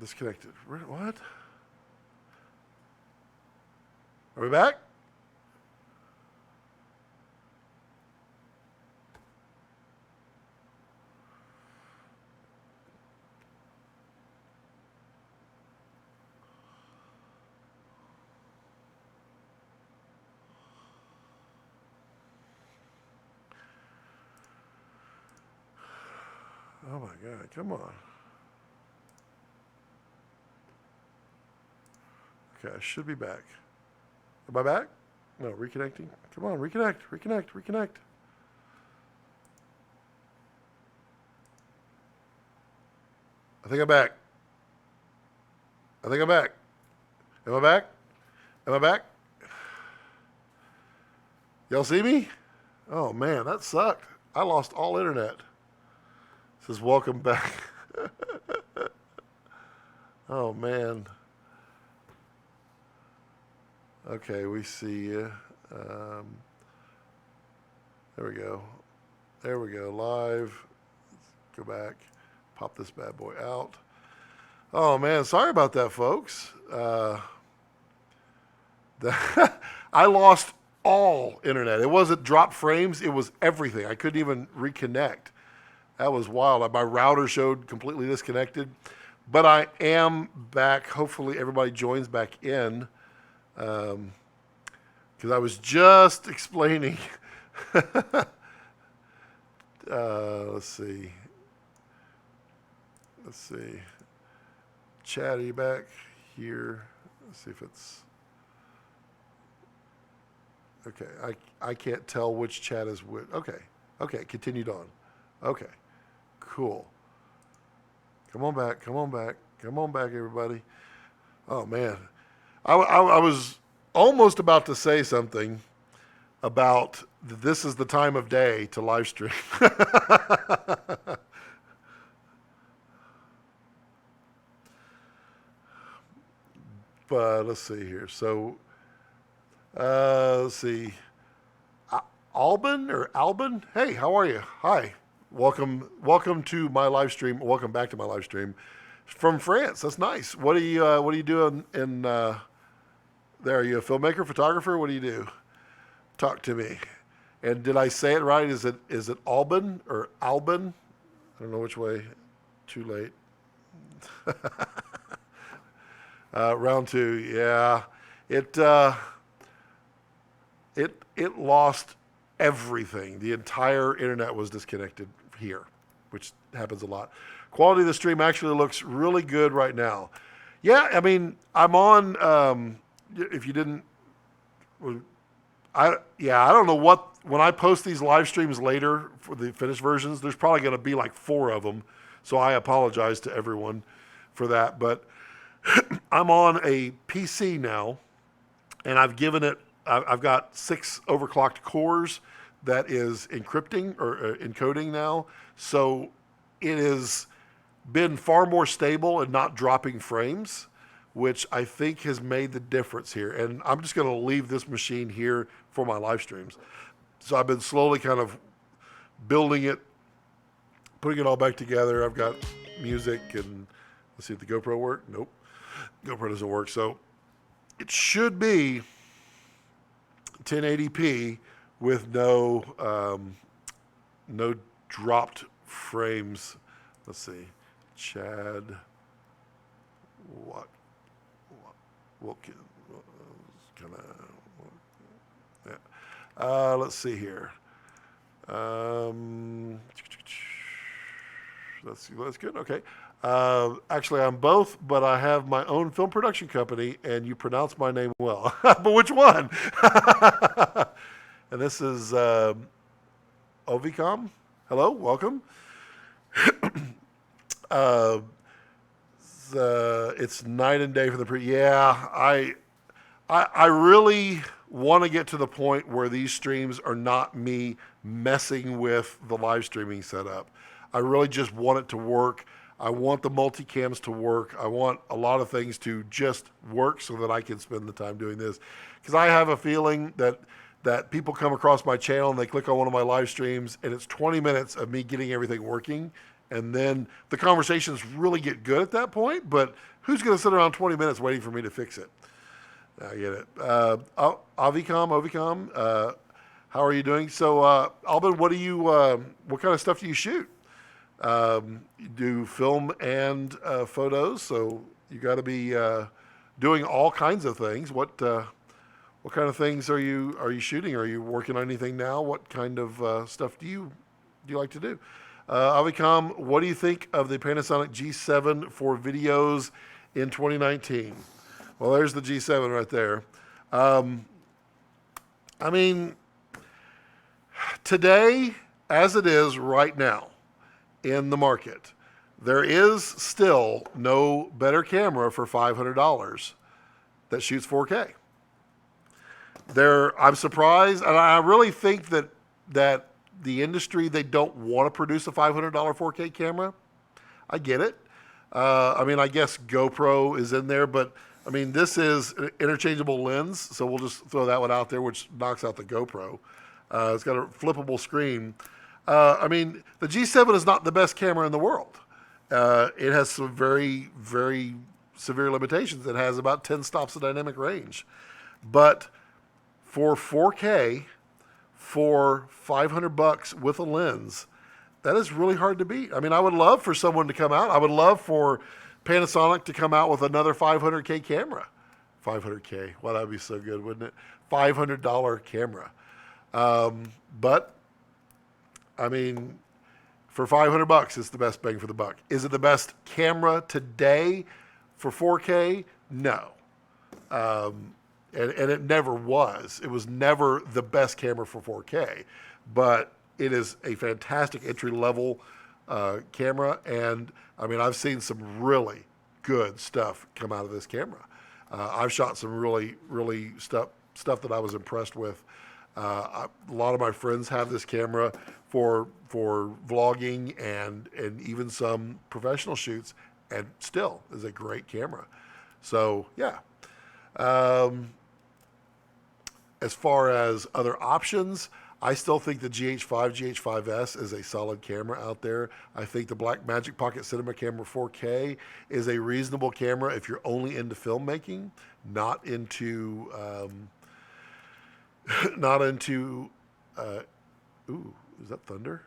Disconnected. What? Are we back? Oh my God, come on. Okay, I should be back. Am I back? No, reconnecting. Come on, reconnect. I think I'm back. Am I back? Am I back? Y'all see me? Oh man, that sucked. I lost all internet. It says welcome back. Oh man. Okay, we see you. There we go. Live. Let's go back. Pop this bad boy out. Oh man, sorry about that, folks. I lost all internet. It wasn't drop frames. It was everything. I couldn't even reconnect. That was wild. My router showed completely disconnected. But I am back. Hopefully everybody joins back in. Because I was just explaining. Let's see. Chad, are you back here? Let's see if it's... Okay, I can't tell which chat is which. Okay, continued on. Okay, cool. Come on back, everybody. Oh, man. I was almost about to say something about this is the time of day to live stream. But let's see here. So, let's see. Albin? Hey, how are you? Hi. Welcome to my live stream. Welcome back to my live stream from France. That's nice. What are you doing in there? Are you a filmmaker, photographer? What do you do? Talk to me. And did I say it right? Is it Albin or Albin? I don't know which way. Too late. Round two. Yeah. It lost everything. The entire internet was disconnected here, which happens a lot. Quality of the stream actually looks really good right now. Yeah, I mean, I'm on, if you didn't, I don't know what, when I post these live streams later for the finished versions, there's probably going to be like 4 of them. So I apologize to everyone for that. But I'm on a PC now, and I've got 6 overclocked cores that is encrypting or encoding now. So it has been far more stable and not dropping frames, which I think has made the difference here. And I'm just going to leave this machine here for my live streams. So I've been slowly kind of building it, putting it all back together. I've got music and let's see if the GoPro works. Nope. GoPro doesn't work. So it should be 1080p with no dropped frames. Let's see. Chad. What can yeah. Let's see here. That's good. Okay. Actually, I'm both, but I have my own film production company, and you pronounce my name well. But which one? And this is Ovicom. Hello, welcome. It's night and day for the Yeah, I really want to get to the point where these streams are not me messing with the live streaming setup. I really just want it to work. I want the multicams to work. I want a lot of things to just work so that I can spend the time doing this. Because I have a feeling that people come across my channel and they click on one of my live streams and it's 20 minutes of me getting everything working And then the conversations really get good at that point, but who's going to sit around 20 minutes waiting for me to fix it? I get it. Avicom, how are you doing? So, Alban, what kind of stuff do you shoot? You do film and photos, so you got to be doing all kinds of things. What kind of things are you shooting? Are you working on anything now? What kind of stuff do you like to do? Avicom, what do you think of the Panasonic G7 for videos in 2019? Well, there's the G7 right there. I mean, today, as it is right now in the market, there is still no better camera for $500 that shoots 4K. I'm surprised, and I really think that the industry, they don't want to produce a $500 4K camera. I get it. I mean, I guess GoPro is in there, but I mean, this is an interchangeable lens, so we'll just throw that one out there, which knocks out the GoPro. It's got a flippable screen. I mean, the G7 is not the best camera in the world. It has some very, very severe limitations. It has about 10 stops of dynamic range. But for 4K, for $500 with a lens, that is really hard to beat. I mean, I would love for someone to come out. I would love for Panasonic to come out with another 500K camera. 500K. Well, that would be so good, wouldn't it? $500 camera. But, I mean, for $500, it's the best bang for the buck. Is it the best camera today for 4K? No. And it never was. It was never the best camera for 4K. But it is a fantastic entry-level camera. And, I mean, I've seen some really good stuff come out of this camera. I've shot some really, really stuff that I was impressed with. A lot of my friends have this camera for vlogging and even some professional shoots, and still is a great camera. So, yeah. As far as other options, I still think the GH5, GH5S is a solid camera out there. I think the Blackmagic Pocket Cinema Camera 4K is a reasonable camera if you're only into filmmaking, not into, ooh, is that thunder?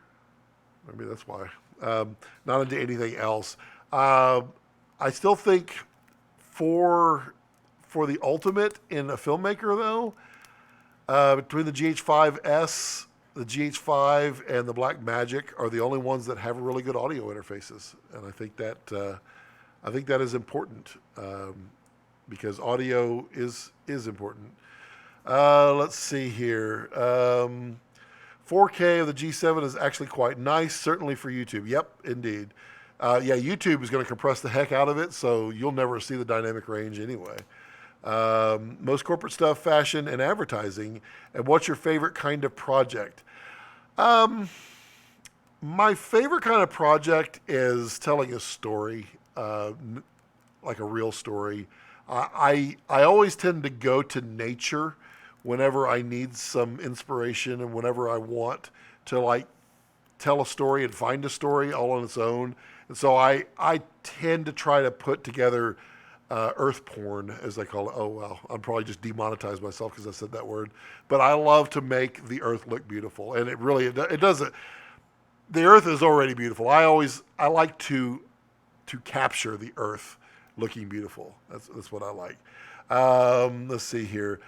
Maybe that's why. Not into anything else. I still think for the ultimate in a filmmaker, though, between the GH5S, the GH5, and the Blackmagic are the only ones that have really good audio interfaces, and I think that is important because audio is important. Let's see here. 4K of the G7 is actually quite nice, certainly for YouTube. Yep, indeed. Yeah, YouTube is going to compress the heck out of it, so you'll never see the dynamic range anyway. Most corporate stuff, fashion, and advertising. And what's your favorite kind of project? My favorite kind of project is telling a story, like a real story. I always tend to go to nature whenever I need some inspiration and whenever I want to like tell a story and find a story all on its own. And so I tend to try to put together earth porn, as they call it. Oh, well, I'll probably just demonetize myself because I said that word. But I love to make the earth look beautiful. And it doesn't. The earth is already beautiful. I like to capture the earth looking beautiful. That's what I like. Let's see here.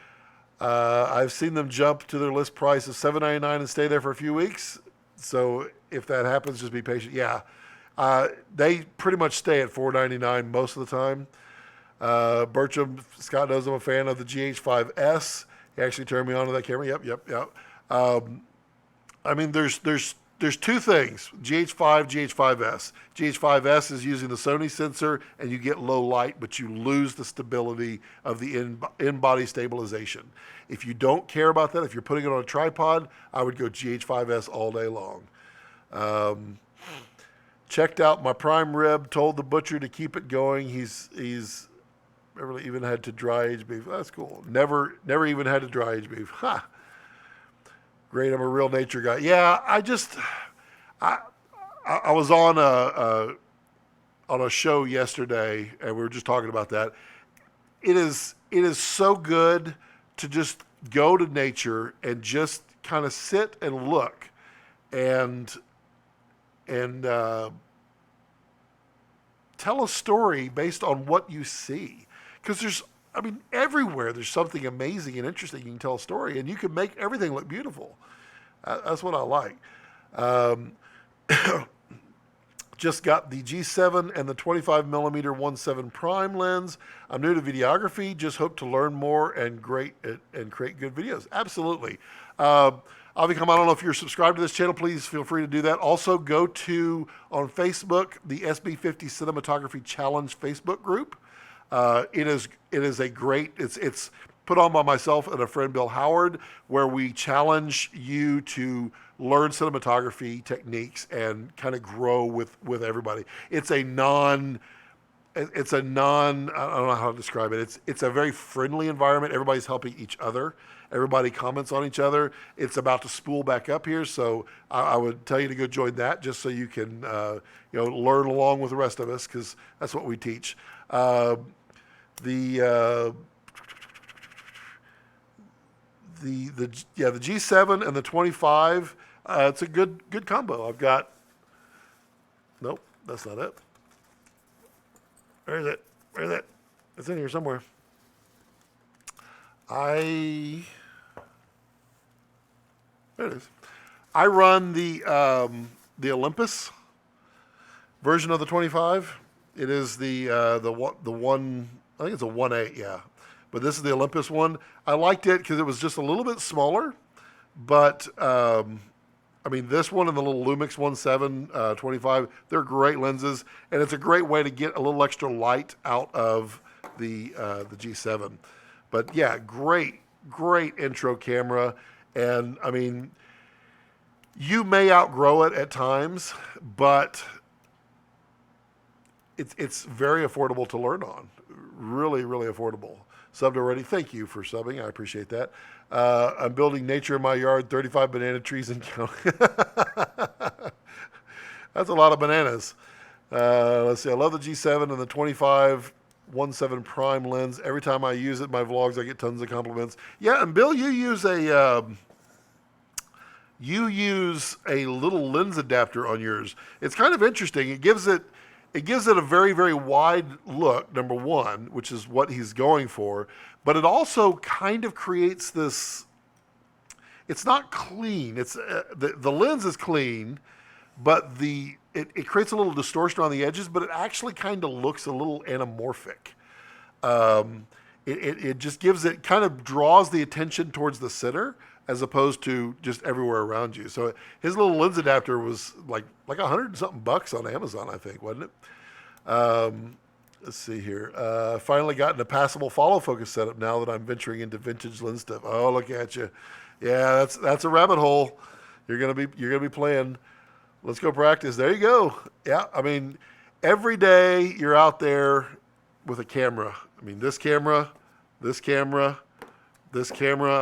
I've seen them jump to their list price of $7.99 and stay there for a few weeks. So if that happens, just be patient. Yeah. They pretty much stay at $4.99 most of the time. Bertram, Scott knows I'm a fan of the GH5S. He actually turned me on to that camera. Yep. I mean, there's two things, GH5, GH5S. GH5S is using the Sony sensor, and you get low light, but you lose the stability of the in-body stabilization. If you don't care about that, if you're putting it on a tripod, I would go GH5S all day long. Checked out my prime rib, told the butcher to keep it going. He's never even had to dry age beef. That's cool. Never even had to dry age beef. Ha! Great, I'm a real nature guy. Yeah, I I was on a show yesterday, and we were just talking about that. It is so good to just go to nature and just kind of sit and look and and tell a story based on what you see. Because I mean, everywhere there's something amazing and interesting. You can tell a story, and you can make everything look beautiful. That's what I like. Um, just got the G7 and the 25 millimeter 1.7 prime lens. I'm new to videography. Just hope to learn more and create good videos. Absolutely. I'll become. I don't know if you're subscribed to this channel. Please feel free to do that. Also, go to on Facebook the SB50 Cinematography Challenge Facebook group. It is a great. It's put on by myself and a friend, Bill Howard, where we challenge you to learn cinematography techniques and kind of grow with everybody. I don't know how to describe it. It's a very friendly environment. Everybody's helping each other. Everybody comments on each other. It's about to spool back up here, so I would tell you to go join that just so you can learn along with the rest of us, because that's what we teach. The uh, the G7 and the 25. It's a good combo. I've got. Nope, that's not it. Where is it? Where is it? It's in here somewhere. There it is. I run the Olympus version of the 25. It is the one. I think it's a 1.8. Yeah, but this is the Olympus one. I liked it because it was just a little bit smaller, but I mean, this one and the little Lumix 1.7 25, they're great lenses, and it's a great way to get a little extra light out of the G7. But yeah, great intro camera, and I mean, you may outgrow it at times, but it's very affordable to learn on. Really affordable. Subbed already. Thank you for subbing. I appreciate that. I'm building nature in my yard, 35 banana trees and counting. That's a lot of bananas. Let's see. I love the G7 and the 25 1.7 prime lens. Every time I use it in my vlogs, I get tons of compliments. Yeah, and Bill, you use a little lens adapter on yours. It's kind of interesting. It gives it a very wide look, number one, which is what he's going for, but it also kind of creates this. It's not clean. It's the lens is clean, but it creates a little distortion on the edges, but it actually kind of looks a little anamorphic. It just kind of draws the attention towards the center as opposed to just everywhere around you. So his little lens adapter was like $100 and something on Amazon, I think, wasn't it? Let's see here. Finally gotten a passable follow focus setup now that I'm venturing into vintage lens stuff. Oh, look at you. Yeah, that's a rabbit hole. You're gonna be playing. Let's go practice. There you go. Yeah, I mean, every day you're out there with a camera. I mean, this camera. I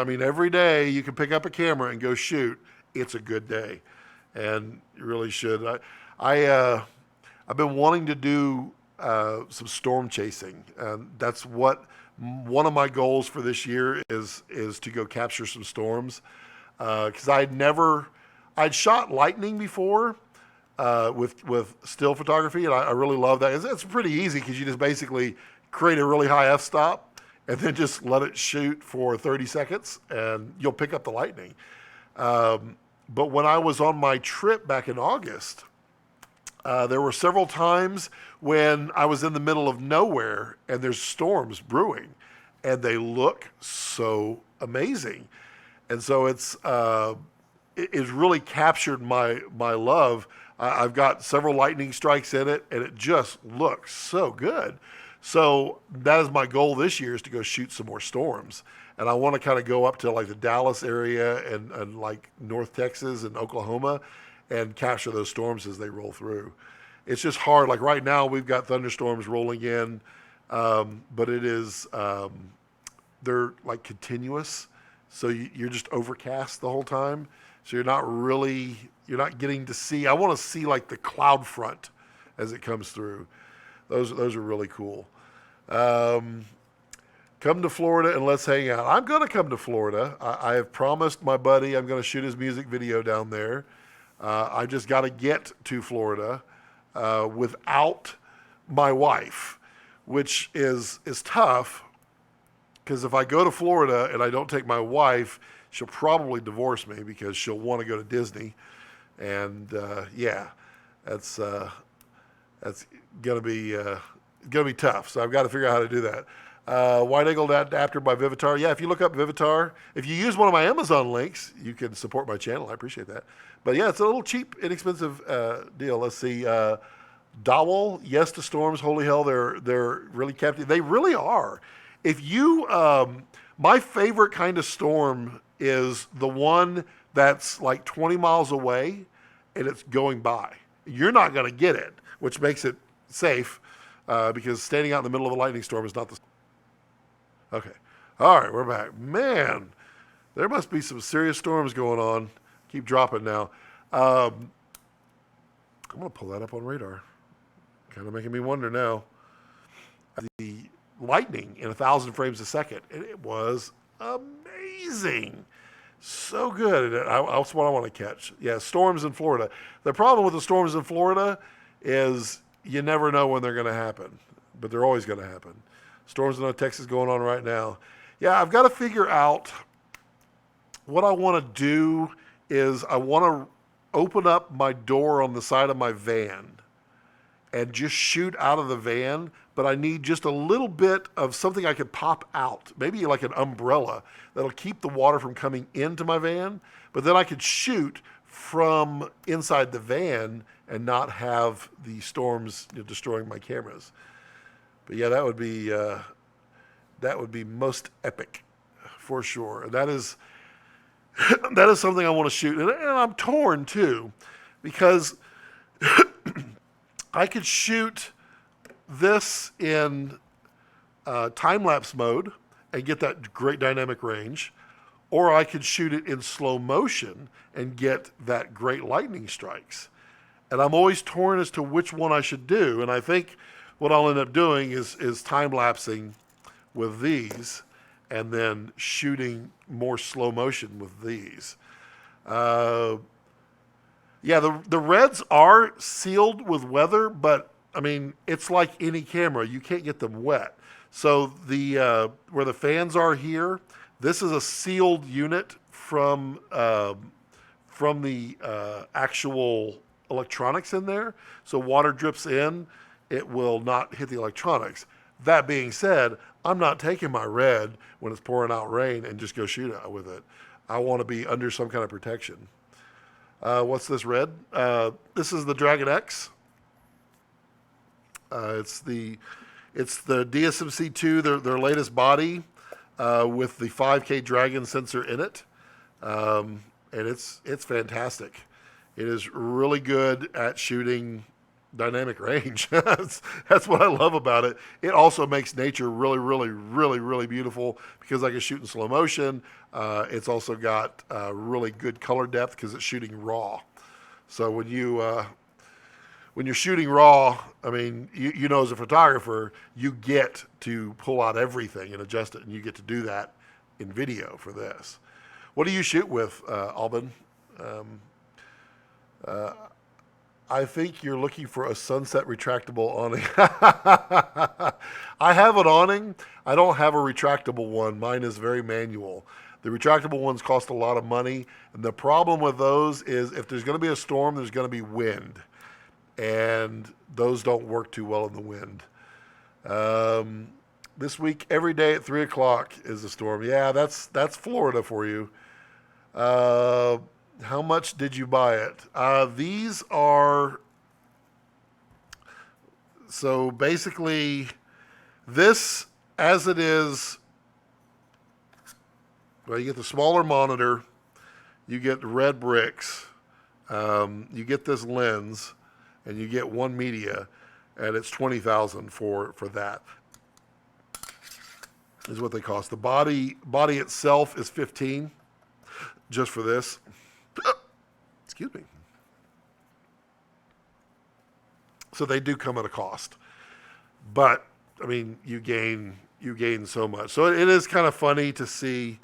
mean, every day you can pick up a camera and go shoot. It's a good day, and you really should. I've been wanting to do some storm chasing, and that's what one of my goals for this year is to go capture some storms. Because I'd shot lightning before with still photography, and I really love that. It's pretty easy because you just basically create a really high f-stop and then just let it shoot for 30 seconds, and you'll pick up the lightning. But when I was on my trip back in August, there were several times when I was in the middle of nowhere and there's storms brewing, and they look so amazing. And so it's really captured my love. I've got several lightning strikes in it, and it just looks so good. So that is my goal this year, is to go shoot some more storms. And I want to kind of go up to like the Dallas area and like North Texas and Oklahoma and capture those storms as they roll through. It's just hard. Like right now we've got thunderstorms rolling in, but they're like continuous. So you're just overcast the whole time. So you're not getting to see. I want to see like the cloud front as it comes through. Those are really cool. Um, Come to Florida and let's hang out. I'm going to come to Florida. I have promised my buddy I'm going to shoot his music video down there. I just got to get to Florida without my wife, which is tough because if I go to Florida and I don't take my wife, she'll probably divorce me because she'll want to go to Disney. And yeah, that's gonna be tough. So I've got to figure out how to do that. Wide angle adapter by Vivitar. Yeah, if you look up Vivitar, if you use one of my Amazon links, you can support my channel. I appreciate that. But yeah, it's a little cheap, inexpensive deal. Let's see. Dowel, yes to storms. Holy hell, they're really captive. They really are. If you, my favorite kind of storm is the one that's like 20 miles away and it's going by. You're not going to get it, which makes it safe because standing out in the middle of a lightning storm is not the. Okay. All right, we're back. Man, there must be some serious storms going on. Keep dropping now. I'm going to pull that up on radar. Kind of making me wonder now. The lightning in 1,000 frames a second. It was amazing. So good. That's what I want to catch. Yeah, storms in Florida. The problem with the storms in Florida is you never know when they're going to happen, but they're always going to happen. Storms in Texas going on right now. Yeah, I've got to figure out what I want to do is I want to open up my door on the side of my van and just shoot out of the van, but I need just a little bit of something I could pop out, maybe like an umbrella that'll keep the water from coming into my van, but then I could shoot from inside the van and not have the storms destroying my cameras. But yeah, that would be most epic for sure. And that is something I want to shoot. And I'm torn too, because I could shoot this in time-lapse mode and get that great dynamic range, or I could shoot it in slow motion and get that great lightning strikes. And I'm always torn as to which one I should do. And I think what I'll end up doing is time-lapsing with these and then shooting more slow motion with these. Yeah, the reds are sealed with weather, but I mean, it's like any camera. You can't get them wet. So the where the fans are here, this is a sealed unit from the actual electronics in there. So water drips in, it will not hit the electronics. That being said, I'm not taking my red when it's pouring out rain and just go shoot out with it. I want to be under some kind of protection. What's this red? This is the Dragon X. It's the DSMC2, their latest body with the 5K Dragon sensor in it, and it's fantastic. It is really good at shooting dynamic range. That's what I love about it. It also makes nature really, really, really, really beautiful because I can shoot in slow motion. It's also got really good color depth because it's shooting raw. So when you're shooting raw, I mean, you know, as a photographer, you get to pull out everything and adjust it, and you get to do that in video for this. What do you shoot with, Alban? I think you're looking for a sunset retractable awning. I have an awning. I don't have a retractable one. Mine is very manual. The retractable ones cost a lot of money. And the problem with those is if there's going to be a storm, there's going to be wind. And those don't work too well in the wind. This week, every day at 3 o'clock is a storm. Yeah, that's Florida for you. How much did you buy it? These are, so basically this as it is, well, you get the smaller monitor, you get the red bricks, you get this lens, and you get one media, and it's $20,000 for that. Is what they cost. The body itself is $15,000 just for this. Excuse me. So they do come at a cost. But I mean, you gain so much. So it is kind of funny to see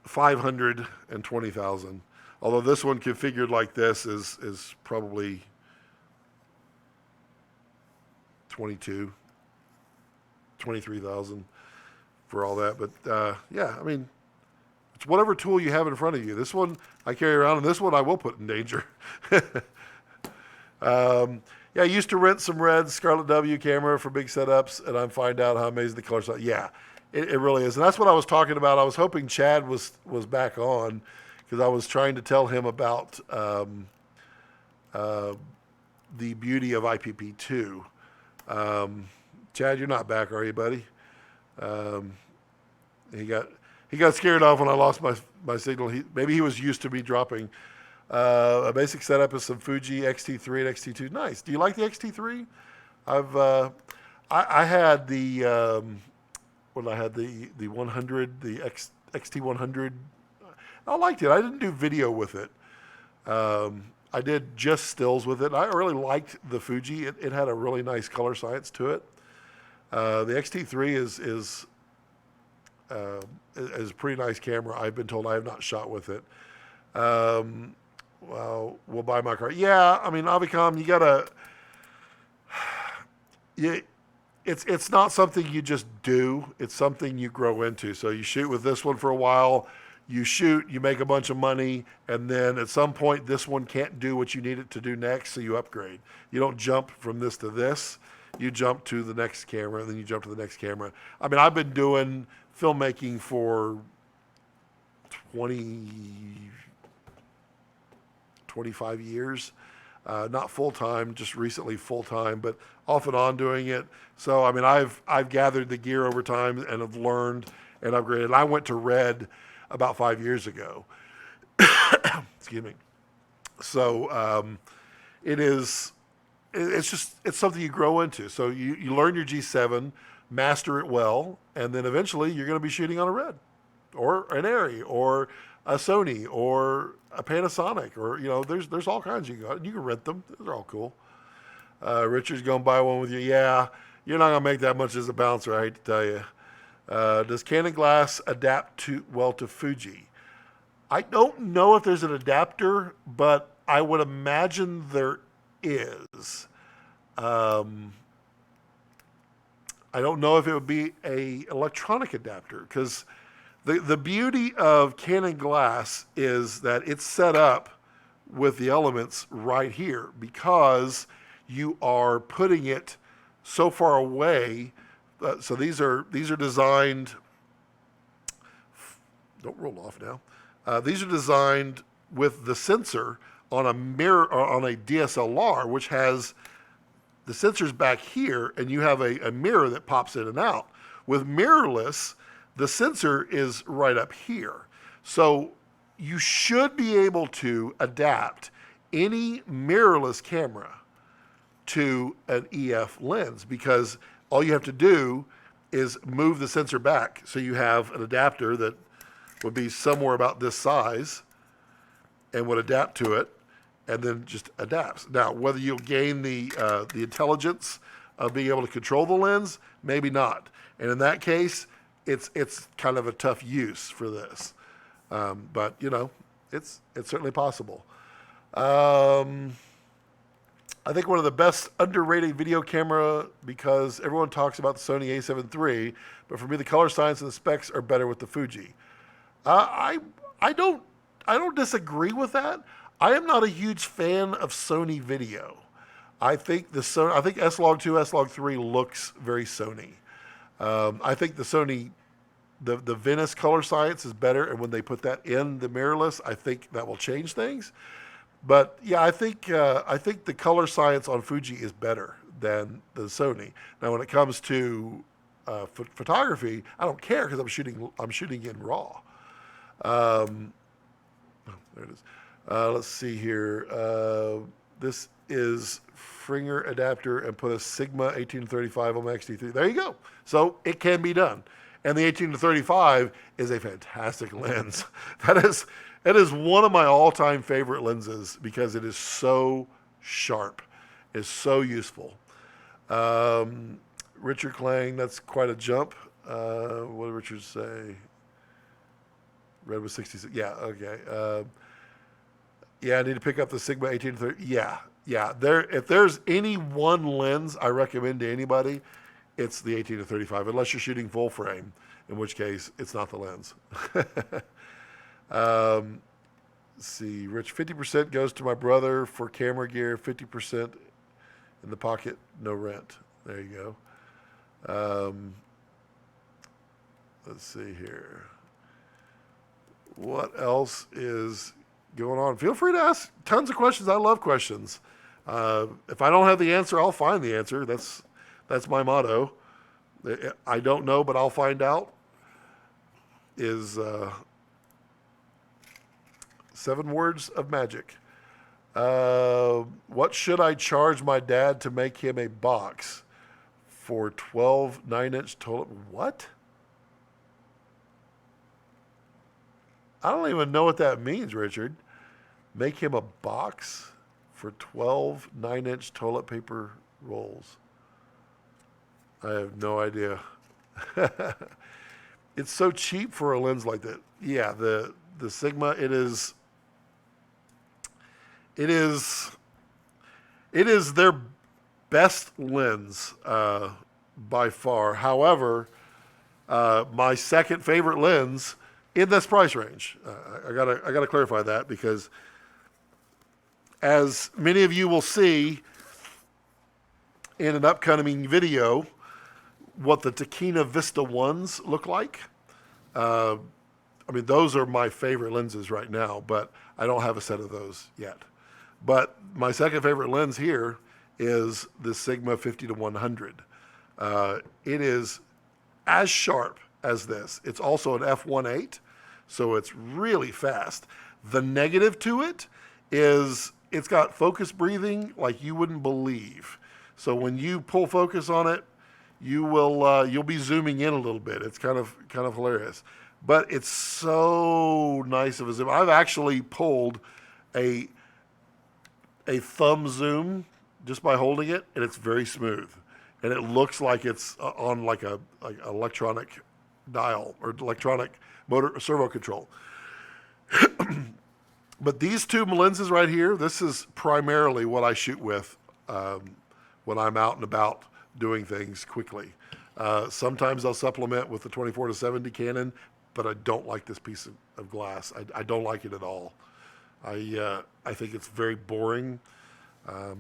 520,000. Although this one configured like this is probably 23,000 for all that. But yeah, I mean, it's whatever tool you have in front of you. This one I carry around, and this one I will put in danger. Yeah, I used to rent some red Scarlett W camera for big setups, and I find out how amazing the colors are. Yeah, it really is. And that's what I was talking about. I was hoping Chad was back on, because I was trying to tell him about the beauty of IPP2. Chad, you're not back, are you, buddy? He got scared off when I lost my signal. Maybe he was used to me dropping. A basic setup is some Fuji X-T3 and X-T2. Nice. Do you like the X-T3? I had the I had the 100, the XT100. I liked it. I didn't do video with it. I did just stills with it. I really liked the Fuji. It had a really nice color science to it. The X-T3 is a pretty nice camera. I've been told. I have not shot with it. Well, we'll buy my car. Yeah, I mean, Avicom, you gotta. It's not something you just do. It's something you grow into. So you shoot with this one for a while. You shoot, you make a bunch of money, and then at some point, this one can't do what you need it to do next, so you upgrade. You don't jump from this to this. You jump to the next camera, and then you jump to the next camera. I mean, I've been doing filmmaking for 25 years. Not full-time, just recently full-time, but off and on doing it. So, I mean, I've gathered the gear over time and have learned and upgraded. I went to Red about 5 years ago. Excuse me. So it's something you grow into. So you learn your G7, master it well, and then eventually you're going to be shooting on a Red or an Arri or a Sony or a Panasonic, or there's all kinds you can rent them. They're all cool. Richard's going to buy one with you. Yeah, you're not going to make that much as a bouncer, I hate to tell you. Does Canon glass adapt well to Fuji? I don't know if there's an adapter, but I would imagine there is. I don't know if it would be a electronic adapter, because the beauty of Canon glass is that it's set up with the elements right here, because you are putting it so far away. So these are designed. Don't roll off now. These are designed with the sensor on a mirror, or on a DSLR, which has the sensor's back here, and you have a mirror that pops in and out. With mirrorless, the sensor is right up here. So you should be able to adapt any mirrorless camera to an EF lens, because all you have to do is move the sensor back. So you have an adapter that would be somewhere about this size and would adapt to it, and then just adapts. Now, whether you'll gain the intelligence of being able to control the lens, maybe not. And in that case, it's kind of a tough use for this. But it's certainly possible. I think one of the best underrated video camera, because everyone talks about the Sony a7 III, but for me the color science and the specs are better with the Fuji. I don't disagree with that. I am not a huge fan of Sony video. I think S-Log2, S-Log3 looks very Sony. I think the Sony, the Venice color science is better, and when they put that in the mirrorless, I think that will change things. But yeah, I think the color science on Fuji is better than the Sony. Now, when it comes to photography, I don't care, because I'm shooting in RAW. There it is. Let's see here. This is Fringer adapter and put a Sigma 1835 on my X-T3. There you go. So it can be done. And the 18-35 is a fantastic lens. It is one of my all-time favorite lenses because it is so sharp. It's so useful. Um, Richard Klang, that's quite a jump. What did Richard say? Red was 66. Yeah, okay. Yeah, I need to pick up the Sigma 1830. Yeah, yeah. If there's any one lens I recommend to anybody, it's the 18 to 35, unless you're shooting full frame, in which case it's not the lens. Let's see, Rich, 50% goes to my brother for camera gear, 50% in the pocket, no rent. There you go. Let's see here. What else is going on? Feel free to ask tons of questions. I love questions. If I don't have the answer, I'll find the answer. That's my motto. I don't know, but I'll find out. Is 7 words of magic. What should I charge my dad to make him a box for 12 9-inch toilet? What? I don't even know what that means, Richard. Make him a box for 12 9-inch toilet paper rolls. I have no idea. It's so cheap for a lens like that. Yeah, the Sigma, it is their best lens by far. However, my second favorite lens in this price range. I gotta clarify that, because as many of you will see in an upcoming video, what the Tacchina Vista ones look like. I mean, those are my favorite lenses right now, but I don't have a set of those yet. But my second favorite lens here is the Sigma 50 to 100. It is as sharp as this. It's also an f1.8, so it's really fast. The negative to it is it's got focus breathing like you wouldn't believe. So when you pull focus on it, you'll be zooming in a little bit. It's kind of hilarious, but it's so nice of a zoom. I've actually pulled a thumb zoom just by holding it, and it's very smooth, and it looks like it's on like electronic dial or electronic motor servo control. But these two lenses right here, this is primarily what I shoot with when I'm out and about doing things quickly. Sometimes I'll supplement with the 24 to 70 Canon, but I don't like this piece of glass. I don't like it at all. I think it's very boring. I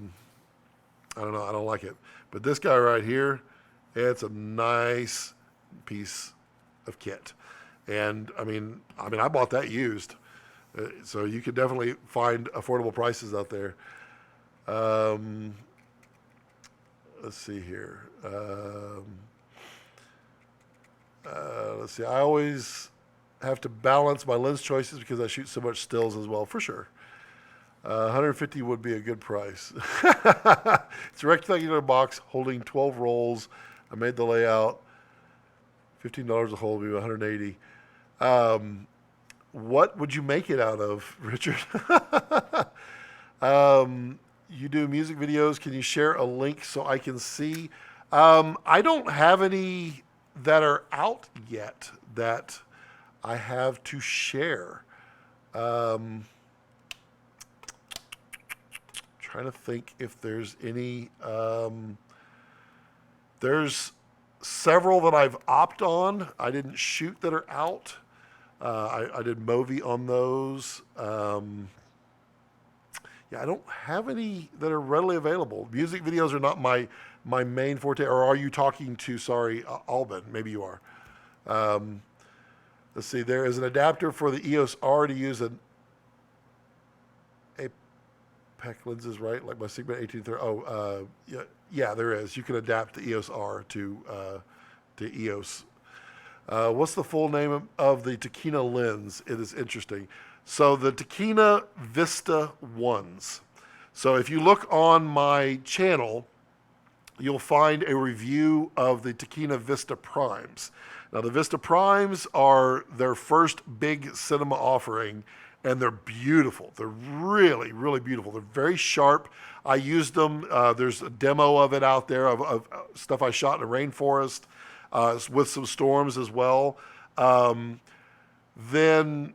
don't know. I don't like it. But this guy right here, it's a nice piece of kit. And I mean, I bought that used. So you could definitely find affordable prices out there. Let's see here. Let's see. I always have to balance my lens choices because I shoot so much stills as well, for sure. 150 would be a good price. It's a rectangular box holding 12 rolls. I made the layout. $15 a hold would be 180. What would you make it out of, Richard? You do music videos. Can you share a link so I can see? I don't have any that are out yet that I have to share. Trying to think if there's any. There's several that I've opted on. I didn't shoot that are out. I did Movi on those. Yeah, I don't have any that are readily available. Music videos are not my main forte. Or are you talking to, Alban? Maybe you are. Let's see. There is an adapter for the EOS R to use an APEC lenses, right? Like my Sigma 1830. Yeah, there is. You can adapt the EOS R to EOS. What's the full name of the Tacchina lens? It is interesting. So the Tacchina Vista ones. So if you look on my channel, you'll find a review of the Tacchina Vista Primes. Now the Vista Primes are their first big cinema offering, and they're beautiful. They're really, really beautiful. They're very sharp. I used them. There's a demo of it out there of stuff I shot in a rainforest with some storms as well. Then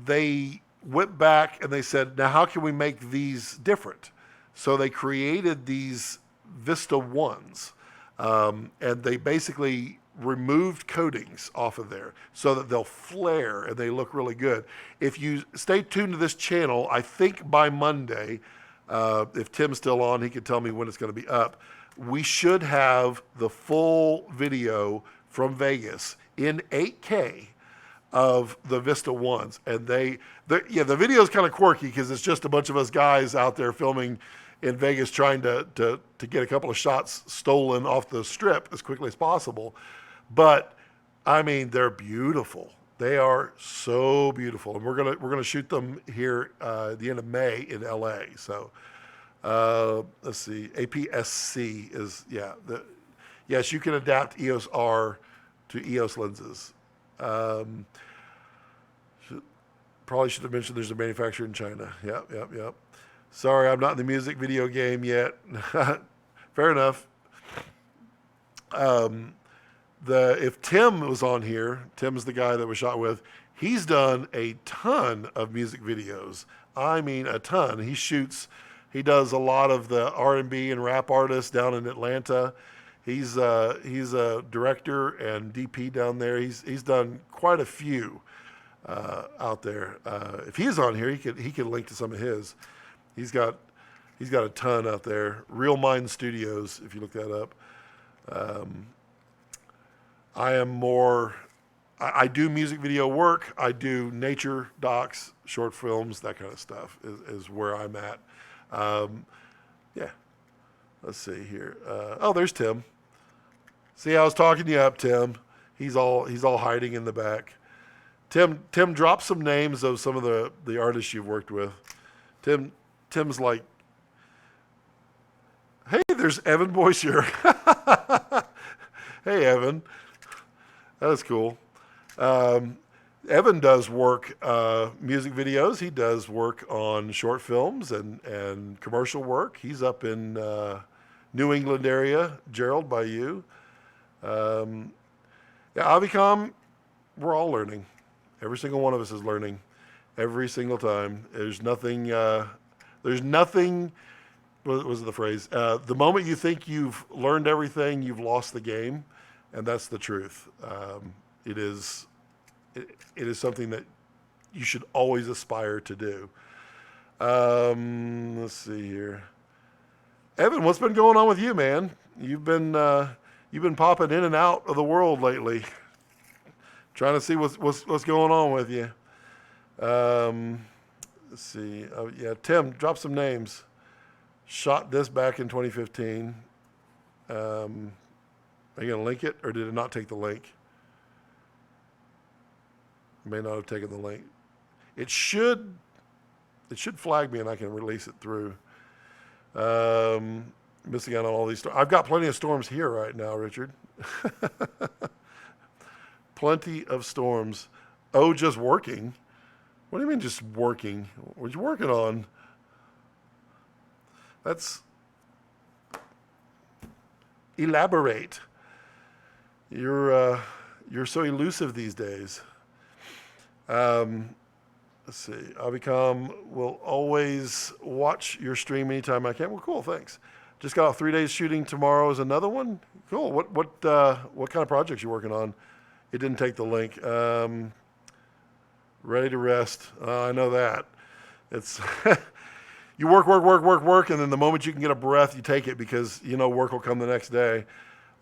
they went back and they said, now how can we make these different? So they created these Vista ones, and they basically removed coatings off of there so that they'll flare and they look really good. If you stay tuned to this channel, I think by Monday, if Tim's still on, he can tell me when it's going to be up. We should have the full video from Vegas in 8K of the Vista ones, and the video is kind of quirky because it's just a bunch of us guys out there filming in Vegas trying to get a couple of shots stolen off the strip as quickly as possible. But I mean, they're beautiful. They are so beautiful, and we're gonna shoot them here at the end of May in LA. So let's see, APS-C is yes, you can adapt EOS R to EOS lenses. Probably should have mentioned there's a manufacturer in China. Yep. Sorry, I'm not in the music video game yet. Fair enough. If Tim was on here, Tim's the guy that we shot with. He's done a ton of music videos. I mean, a ton. He does a lot of the R&B and rap artists down in Atlanta. He's a director and DP down there. He's done quite a few out there. If he's on here, he could link to some of his. He's got a ton out there. Real Mind Studios, if you look that up. I do music video work. I do nature docs, short films, that kind of stuff is where I'm at. Yeah. Let's see here. There's Tim. See, I was talking you up, Tim. He's all hiding in the back. Tim, drop some names of some of the artists you've worked with. Tim's like, hey, there's Evan Boyce here. Hey, Evan. That was cool. Evan does work, music videos. He does work on short films and commercial work. He's up in New England area, Gerald, by you. Avicom, we're all learning. Every single one of us is learning every single time. There's nothing, what was the phrase? The moment you think you've learned everything, you've lost the game. And that's the truth. It is something that you should always aspire to do. Let's see here. Evan, what's been going on with you, man? You've been popping in and out of the world lately. Trying to see what's going on with you. Let's see. Tim, drop some names. Shot this back in 2015. Are you going to link it, or did it not take the link? It may not have taken the link. It should flag me, and I can release it through. Missing out on all these storms. I've got plenty of storms here right now, Richard. Plenty of storms. Oh, just working? What do you mean just working? What you working on? Let's elaborate. You're so elusive these days. Let's see. Avicom will always watch your stream anytime I can. Well, cool. Thanks. Just got off 3 days shooting. Tomorrow is another one. Cool. What kind of projects you working on? It didn't take the link. Ready to rest. I know that. It's you work, and then the moment you can get a breath, you take it because you know work will come the next day.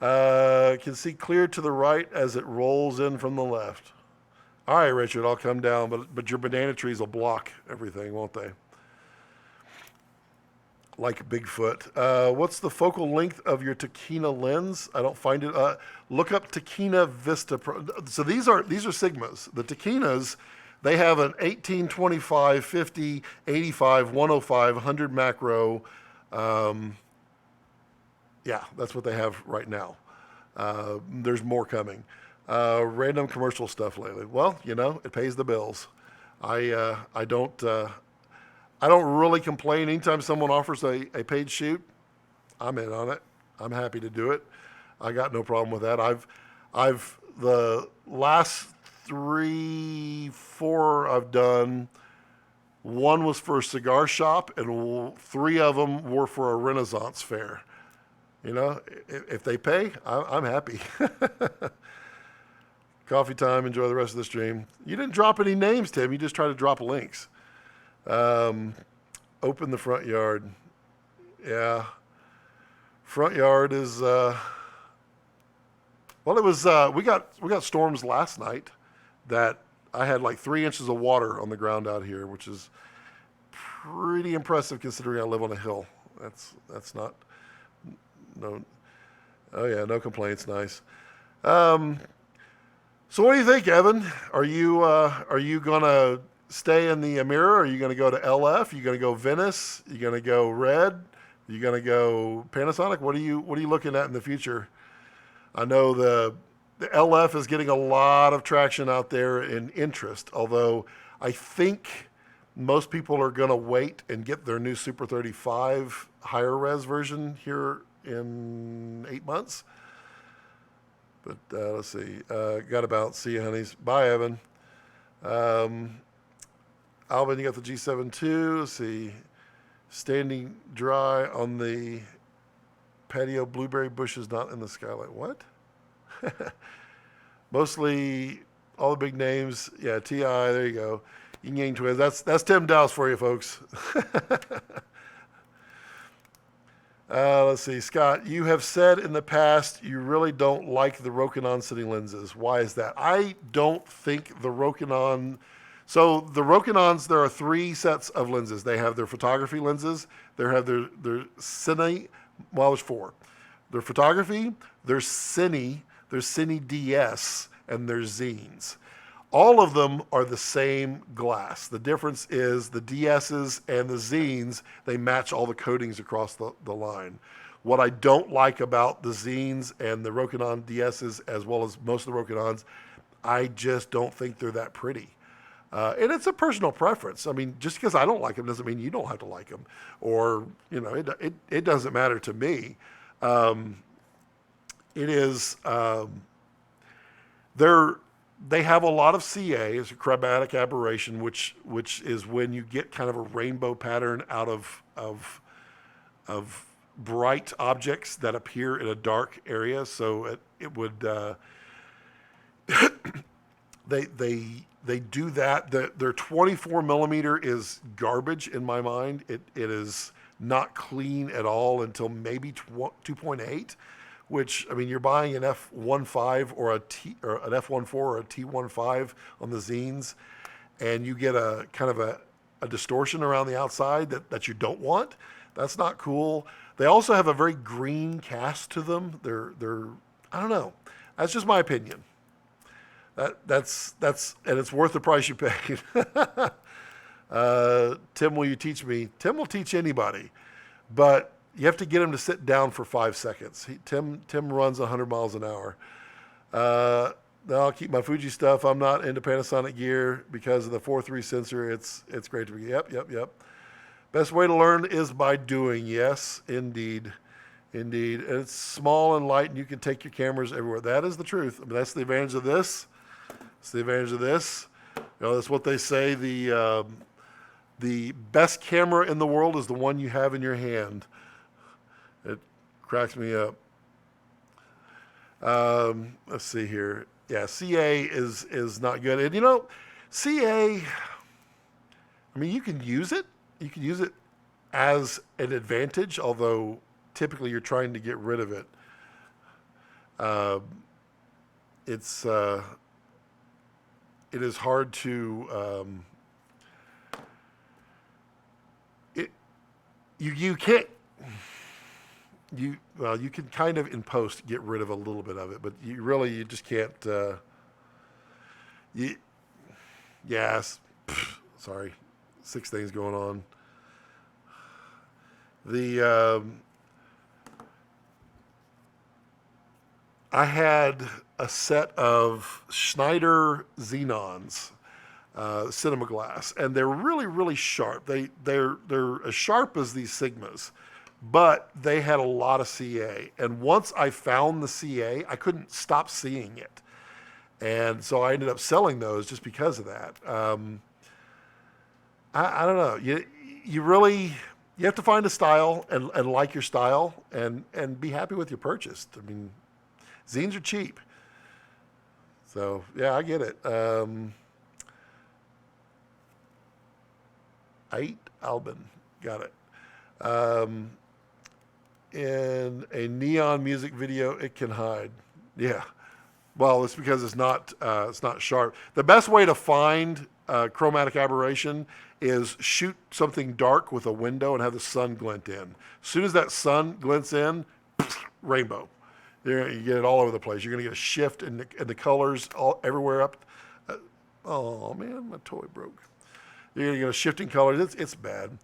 Can see clear to the right as it rolls in from the left. All right, Richard, I'll come down, but your banana trees will block everything, won't they? Like Bigfoot. What's the focal length of your Tacina lens? I don't find it. Look up Tacina Vista Pro. So these are Sigmas. The Takinas, they have an 18, 25, 50, 85, 105, 100 macro. Yeah, that's what they have right now. There's more coming. Random commercial stuff lately. Well, it pays the bills. I don't really complain. Anytime someone offers a paid shoot, I'm in on it. I'm happy to do it. I got no problem with that. I've the last three, four I've done. One was for a cigar shop, and three of them were for a Renaissance fair. You know, if they pay, I'm happy. Coffee time. Enjoy the rest of the stream. You didn't drop any names, Tim. You just tried to drop links. Um, Open the front yard. Yeah, front yard is. Well, it was. We got storms last night that I had like 3 inches of water on the ground out here, which is pretty impressive considering I live on a hill. That's not no. Oh yeah, no complaints. Nice. Um, so what do you think, Evan? Are you gonna stay in the mirror? Are you gonna go to LF? Are you gonna go Venice? Are you gonna go Red? Are you gonna go Panasonic? What are you looking at in the future? I know the LF is getting a lot of traction out there in interest, although I think most people are going to wait and get their new Super 35 higher res version here in 8 months. But let's see. Got to bounce. See you, honeys. Bye, Evan. Um, Alvin, you got the G7 too. Let's see. Standing dry on the patio, blueberry bushes not in the skylight. What? Mostly all the big names. Yeah, T.I., there you go. Yin Yang Twins. That's Tim Dowse for you, folks. Let's see. Scott, you have said in the past you really don't like the Rokinon City lenses. Why is that? I don't think the Rokinon... So the Rokinons, there are three sets of lenses. They have their photography lenses. They have their cine... Well, there's four. Their photography, their cine DS, and their zines. All of them are the same glass. The difference is the DSs and the zines, they match all the coatings across the line. What I don't like about the zines and the Rokinon DSs, as well as most of the Rokinons, I just don't think they're that pretty. And it's a personal preference. I mean, just because I don't like them doesn't mean you don't have to like them. Or, you know, it doesn't matter to me. It is, they have a lot of CA, it's a chromatic aberration, which is when you get kind of a rainbow pattern out of bright objects that appear in a dark area. So it would, they do that. Their 24 millimeter is garbage in my mind. It is not clean at all until maybe 2.8, which, I mean, you're buying an F1.5 or an F1.4 or a T1.5 on the zines, and you get a kind of a distortion around the outside that you don't want. That's not cool. They also have a very green cast to them. They're I don't know. That's just my opinion. That's and it's worth the price you paid. Tim, will you teach me? Tim will teach anybody, but you have to get him to sit down for 5 seconds. Tim runs 100 miles an hour. I'll keep my Fuji stuff. I'm not into Panasonic gear because of the 4.3 sensor. It's great to be. Yep. Best way to learn is by doing. Yes, indeed. And it's small and light, and you can take your cameras everywhere. That is the truth. I mean, that's the advantage of this. It's the advantage of this. You know, that's what they say. The best camera in the world is the one you have in your hand. It cracks me up. Let's see here. Yeah, CA is not good. And you know, CA, I mean, you can use it. You can use it as an advantage, although typically you're trying to get rid of it. It is hard to you can't you can kind of in post get rid of a little bit of it, but you just can't. Yes, sorry, 6 things going on. I had a set of Schneider Xenons. cinema glass, and they're really, really sharp. They're as sharp as these Sigmas, but they had a lot of CA. And once I found the CA, I couldn't stop seeing it. And so I ended up selling those just because of that. I don't know. You really you have to find a style and like your style and be happy with your purchase. I mean, zines are cheap. So yeah, I get it. 8 Albin, got it. Um, in a neon music video, it can hide. Yeah. Well, it's because it's not sharp. The best way to find chromatic aberration is shoot something dark with a window and have the sun glint in. As soon as that sun glints in, rainbow. You get it all over the place. You're going to get a shift in the colors all everywhere up. Oh man, my toy broke. You're going to get a shift in colors. It's bad.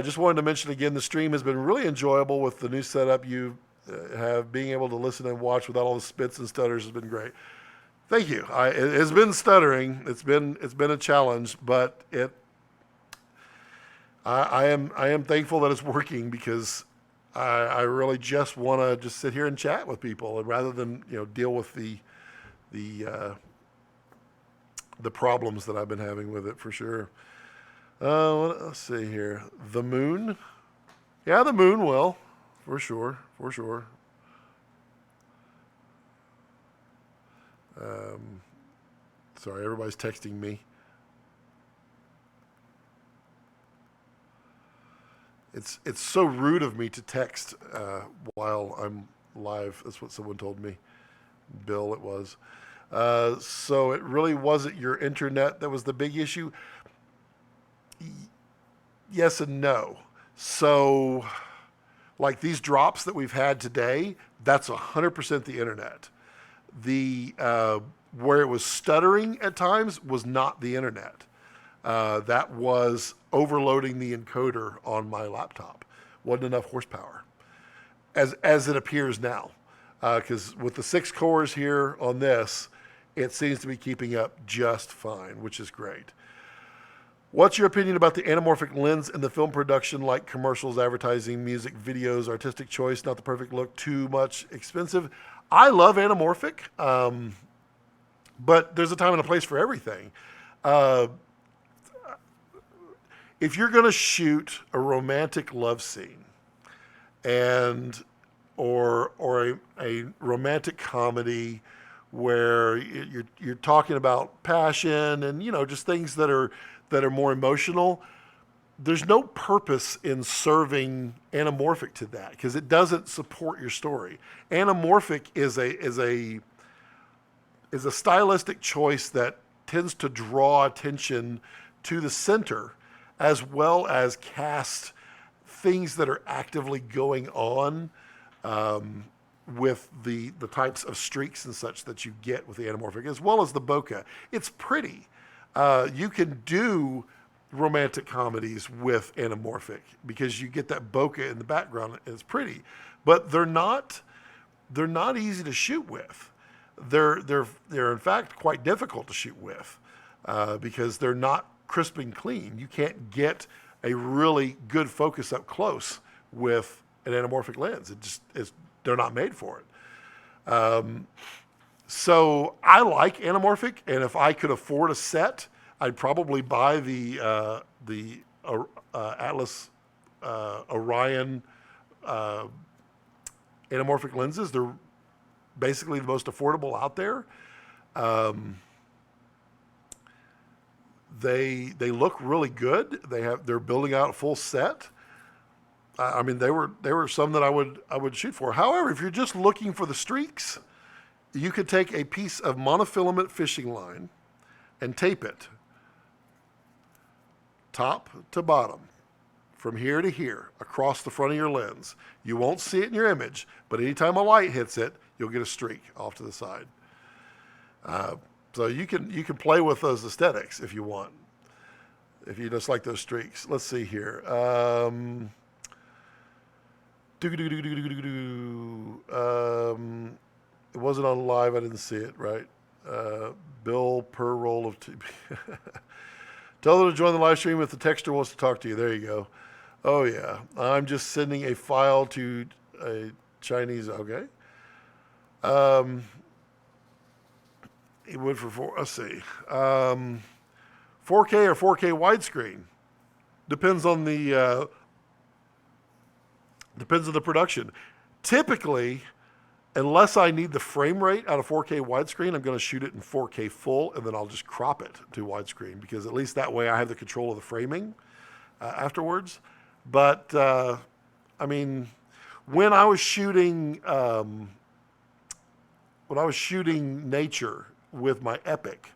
Just wanted to mention again, the stream has been really enjoyable with the new setup you have. Being able to listen and watch without all the spits and stutters has been great. Thank you. It has been stuttering. It's been a challenge, but I am thankful that it's working because I really just want to just sit here and chat with people, and rather than deal with the problems that I've been having with it for sure. Let's see here. The moon. Yeah, the moon will. For sure. Sorry, everybody's texting me. It's so rude of me to text while I'm live. That's what someone told me. Bill, it was. So it really wasn't your internet that was the big issue. Yes and no. So, like these drops that we've had today, that's 100% the internet. The where it was stuttering at times was not the internet. That was overloading the encoder on my laptop. Wasn't enough horsepower, as it appears now. Because with the 6 cores here on this, it seems to be keeping up just fine, which is great. What's your opinion about the anamorphic lens in the film production, like commercials, advertising, music, videos, artistic choice, not the perfect look, too much expensive? I love anamorphic, but there's a time and a place for everything. If you're going to shoot a romantic love scene or a romantic comedy where you're talking about passion and just things that are more emotional, there's no purpose in serving anamorphic to that because it doesn't support your story. Anamorphic is a stylistic choice that tends to draw attention to the center, as well as cast things that are actively going on with the types of streaks and such that you get with the anamorphic, as well as the bokeh. It's pretty. You can do romantic comedies with anamorphic because you get that bokeh in the background. It's pretty, but they're not easy to shoot with. They're in fact quite difficult to shoot with because they're not crisp and clean. You can't get a really good focus up close with an anamorphic lens. They're not made for it. So I like anamorphic, and if I could afford a set, I'd probably buy the Atlas Orion anamorphic lenses. They're basically the most affordable out there. They look really good. They're building out a full set. I mean, they were some that I would shoot for. However, if you're just looking for the streaks, you could take a piece of monofilament fishing line and tape it top to bottom, from here to here, across the front of your lens. You won't see it in your image, but anytime a light hits it, you'll get a streak off to the side. So you can play with those aesthetics if you want, if you just like those streaks. Let's see here. It wasn't on live. I didn't see it, right? Bill her role of Tell them to join the live stream if the texter wants to talk to you. There you go. Oh, yeah. I'm just sending a file to a Chinese. Okay. It would for let's see. 4K or 4K widescreen. Depends on the production. Typically, unless I need the frame rate out of 4K widescreen, I'm going to shoot it in 4K full, and then I'll just crop it to widescreen, because at least that way I have the control of the framing afterwards. But I mean, when I was shooting nature with my Epic,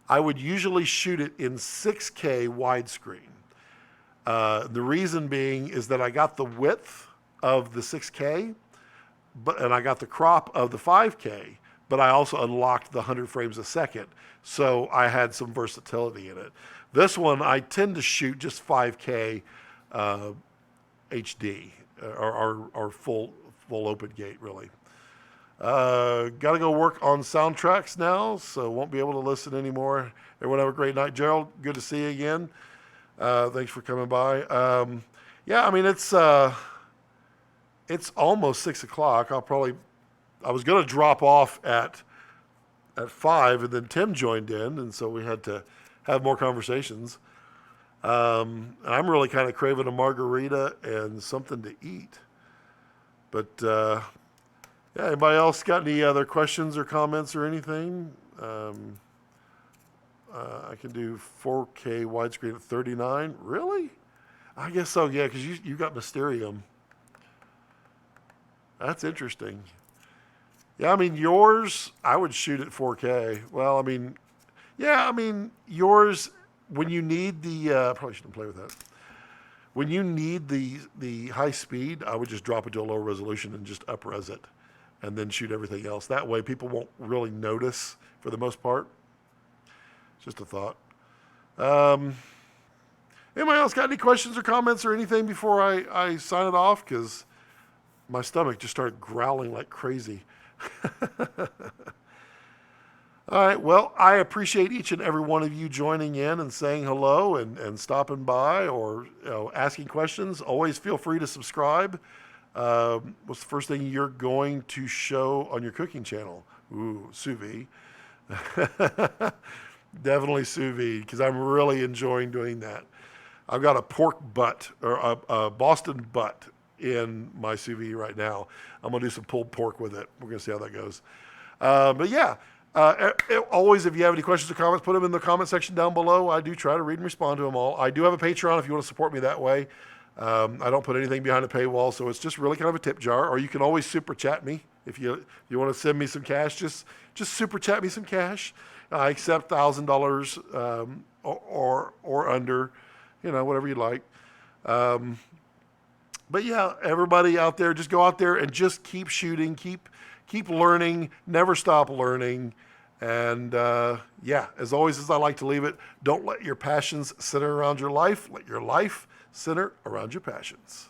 I would usually shoot it in 6K widescreen. The reason being is that I got the width of the 6K, and I got the crop of the 5K, but I also unlocked the 100 frames a second, so I had some versatility in it. This one, I tend to shoot just 5K HD, or full open gate, really. Got to go work on soundtracks now, so won't be able to listen anymore. Everyone have a great night. Gerald, good to see you again. Thanks for coming by. Yeah, I mean, it's almost 6 o'clock. I was going to drop off at 5, and then Tim joined in, and so we had to have more conversations. And I'm really kind of craving a margarita and something to eat. But yeah, anybody else got any other questions or comments or anything? I can do 4K widescreen at 39. Really? I guess so, yeah, because you got Mysterium. That's interesting. Yeah, I mean, yours, I would shoot at 4K. Well, I mean, yeah, I mean, yours, when you need the, probably shouldn't play with that. When you need the high speed, I would just drop it to a low resolution and just up-res it, and then shoot everything else. That way people won't really notice for the most part. Just a thought. Anybody else got any questions or comments or anything before I sign it off? Because my stomach just started growling like crazy. All right. Well, I appreciate each and every one of you joining in and saying hello and stopping by, or asking questions. Always feel free to subscribe. What's the first thing you're going to show on your cooking channel? Ooh, sous vide. Definitely sous vide, because I'm really enjoying doing that. I've got a pork butt, or a Boston butt, in my sous vide right now. I'm going to do some pulled pork with it. We're going to see how that goes. But yeah, always, if you have any questions or comments, put them in the comment section down below. I do try to read and respond to them all. I do have a Patreon if you want to support me that way. I don't put anything behind a paywall, so it's just really kind of a tip jar. Or you can always super chat me if you want to send me some cash. Just super chat me some cash. I accept $1,000 or under, whatever you like. But yeah, everybody out there, just go out there and just keep shooting, keep learning, never stop learning. And yeah, as always, as I like to leave it, don't let your passions center around your life. Let your life center around your passions.